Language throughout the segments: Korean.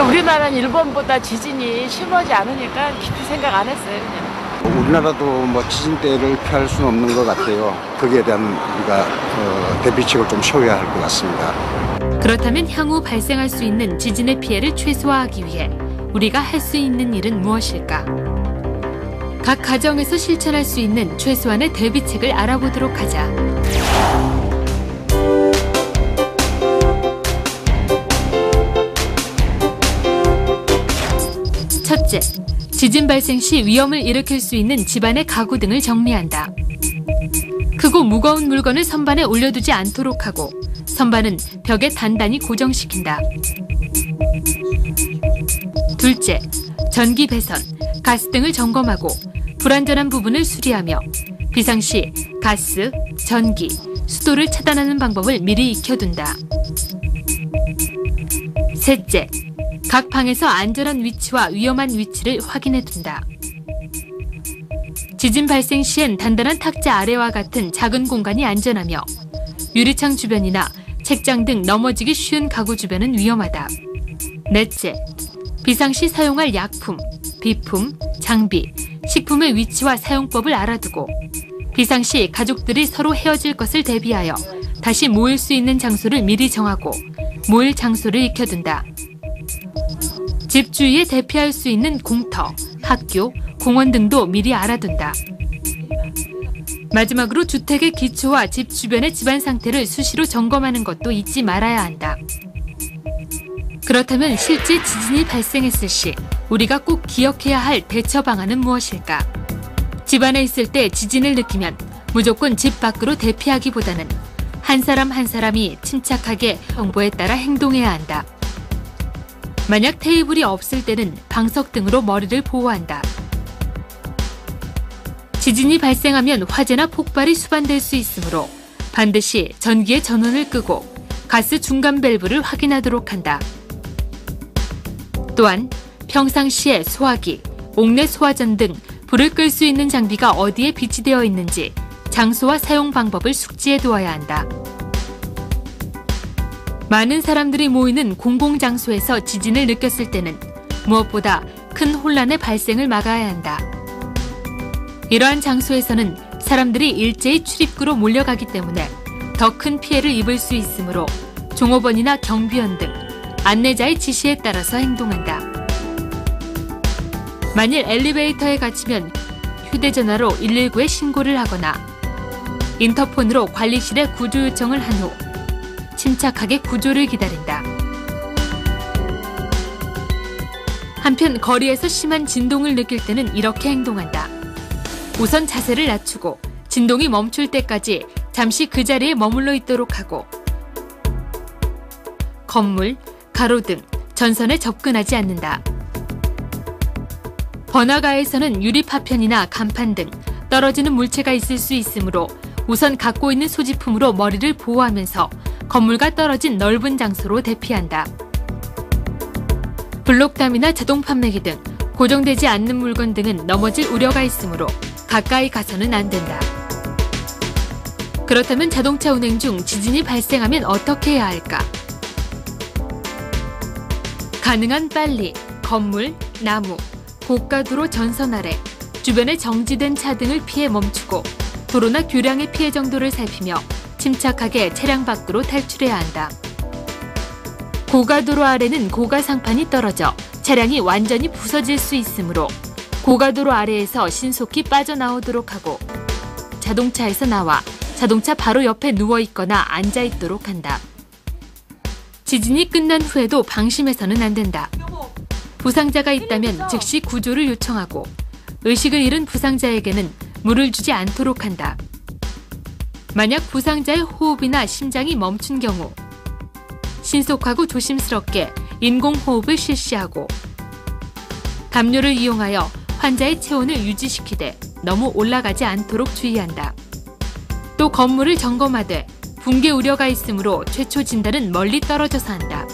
우리나라는 일본보다 지진이 심하지 않으니까 깊이 생각 안 했어요, 그냥. 우리나라도 뭐 지진대를 피할 수는 없는 것 같아요. 거기에 대한 우리가 대비책을 좀 세워야 할 것 같습니다. 그렇다면 향후 발생할 수 있는 지진의 피해를 최소화하기 위해 우리가 할 수 있는 일은 무엇일까? 각 가정에서 실천할 수 있는 최소한의 대비책을 알아보도록 하자. 첫째, 지진 발생 시 위험을 일으킬 수 있는 집안의 가구 등을 정리한다. 크고 무거운 물건을 선반에 올려두지 않도록 하고 선반은 벽에 단단히 고정시킨다. 둘째, 전기 배선, 가스 등을 점검하고 불안전한 부분을 수리하며 비상시 가스, 전기, 수도를 차단하는 방법을 미리 익혀둔다. 셋째, 각 방에서 안전한 위치와 위험한 위치를 확인해둔다. 지진 발생 시엔 단단한 탁자 아래와 같은 작은 공간이 안전하며 유리창 주변이나 책장 등 넘어지기 쉬운 가구 주변은 위험하다. 넷째, 비상시 사용할 약품, 비품, 장비, 식품의 위치와 사용법을 알아두고 비상시 가족들이 서로 헤어질 것을 대비하여 다시 모일 수 있는 장소를 미리 정하고 모일 장소를 익혀둔다. 집 주위에 대피할 수 있는 공터, 학교, 공원 등도 미리 알아둔다. 마지막으로 주택의 기초와 집 주변의 집안 상태를 수시로 점검하는 것도 잊지 말아야 한다. 그렇다면 실제 지진이 발생했을 시 우리가 꼭 기억해야 할 대처 방안은 무엇일까? 집안에 있을 때 지진을 느끼면 무조건 집 밖으로 대피하기보다는 한 사람 한 사람이 침착하게 정보에 따라 행동해야 한다. 만약 테이블이 없을 때는 방석 등으로 머리를 보호한다. 지진이 발생하면 화재나 폭발이 수반될 수 있으므로 반드시 전기의 전원을 끄고 가스 중간 밸브를 확인하도록 한다. 또한 평상시에 소화기, 옥내 소화전 등 불을 끌 수 있는 장비가 어디에 비치되어 있는지 장소와 사용 방법을 숙지해 두어야 한다. 많은 사람들이 모이는 공공장소에서 지진을 느꼈을 때는 무엇보다 큰 혼란의 발생을 막아야 한다. 이러한 장소에서는 사람들이 일제히 출입구로 몰려가기 때문에 더 큰 피해를 입을 수 있으므로 종업원이나 경비원 등 안내자의 지시에 따라서 행동한다. 만일 엘리베이터에 갇히면 휴대전화로 119에 신고를 하거나 인터폰으로 관리실에 구조 요청을 한 후 침착하게 구조를 기다린다. 한편 거리에서 심한 진동을 느낄 때는 이렇게 행동한다. 우선 자세를 낮추고 진동이 멈출 때까지 잠시 그 자리에 머물러 있도록 하고 건물, 가로등, 전선에 접근하지 않는다. 번화가에서는 유리 파편이나 간판 등 떨어지는 물체가 있을 수 있으므로 우선 갖고 있는 소지품으로 머리를 보호하면서 건물과 떨어진 넓은 장소로 대피한다. 블록담이나 자동 판매기 등 고정되지 않는 물건 등은 넘어질 우려가 있으므로 가까이 가서는 안 된다. 그렇다면 자동차 운행 중 지진이 발생하면 어떻게 해야 할까? 가능한 빨리 건물, 나무, 고가도로 전선 아래, 주변에 정지된 차 등을 피해 멈추고 도로나 교량의 피해 정도를 살피며 침착하게 차량 밖으로 탈출해야 한다. 고가도로 아래는 고가상판이 떨어져 차량이 완전히 부서질 수 있으므로 고가도로 아래에서 신속히 빠져나오도록 하고 자동차에서 나와 자동차 바로 옆에 누워있거나 앉아있도록 한다. 지진이 끝난 후에도 방심해서는 안 된다. 부상자가 있다면 즉시 구조를 요청하고 의식을 잃은 부상자에게는 물을 주지 않도록 한다. 만약 부상자의 호흡이나 심장이 멈춘 경우 신속하고 조심스럽게 인공호흡을 실시하고 담요를 이용하여 환자의 체온을 유지시키되 너무 올라가지 않도록 주의한다. 또 건물을 점검하되 붕괴 우려가 있으므로 최초 진단은 멀리 떨어져서 한다.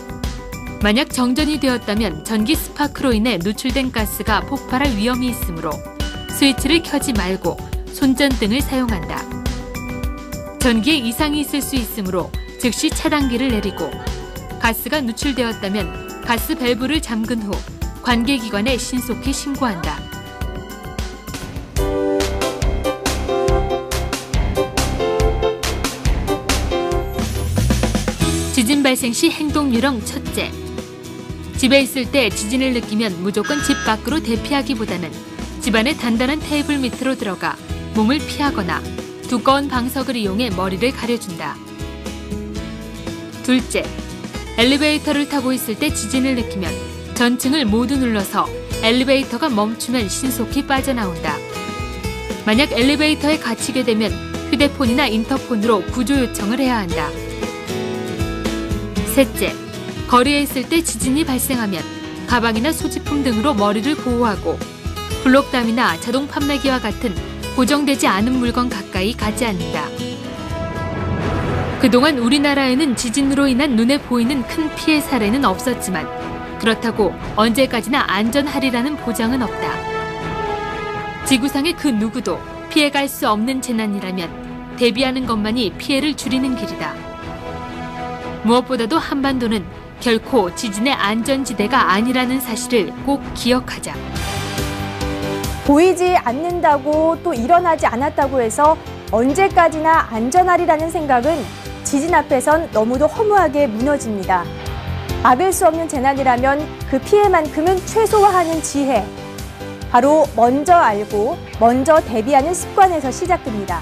만약 정전이 되었다면 전기 스파크로 인해 누출된 가스가 폭발할 위험이 있으므로 스위치를 켜지 말고 손전등을 사용한다. 전기에 이상이 있을 수 있으므로 즉시 차단기를 내리고 가스가 누출되었다면 가스 밸브를 잠근 후 관계기관에 신속히 신고한다. 지진 발생 시 행동 요령 첫째. 집에 있을 때 지진을 느끼면 무조건 집 밖으로 대피하기보다는 집안의 단단한 테이블 밑으로 들어가 몸을 피하거나 두꺼운 방석을 이용해 머리를 가려준다. 둘째, 엘리베이터를 타고 있을 때 지진을 느끼면 전층을 모두 눌러서 엘리베이터가 멈추면 신속히 빠져나온다. 만약 엘리베이터에 갇히게 되면 휴대폰이나 인터폰으로 구조 요청을 해야 한다. 셋째, 거리에 있을 때 지진이 발생하면 가방이나 소지품 등으로 머리를 보호하고 블록담이나 자동 판매기와 같은 고정되지 않은 물건 가까이 가지 않는다. 그동안 우리나라에는 지진으로 인한 눈에 보이는 큰 피해 사례는 없었지만 그렇다고 언제까지나 안전하리라는 보장은 없다. 지구상의 그 누구도 피해갈 수 없는 재난이라면 대비하는 것만이 피해를 줄이는 길이다. 무엇보다도 한반도는 결코 지진의 안전지대가 아니라는 사실을 꼭 기억하자. 보이지 않는다고 또 일어나지 않았다고 해서 언제까지나 안전하리라는 생각은 지진 앞에선 너무도 허무하게 무너집니다. 막을 수 없는 재난이라면 그 피해만큼은 최소화하는 지혜. 바로 먼저 알고 먼저 대비하는 습관에서 시작됩니다.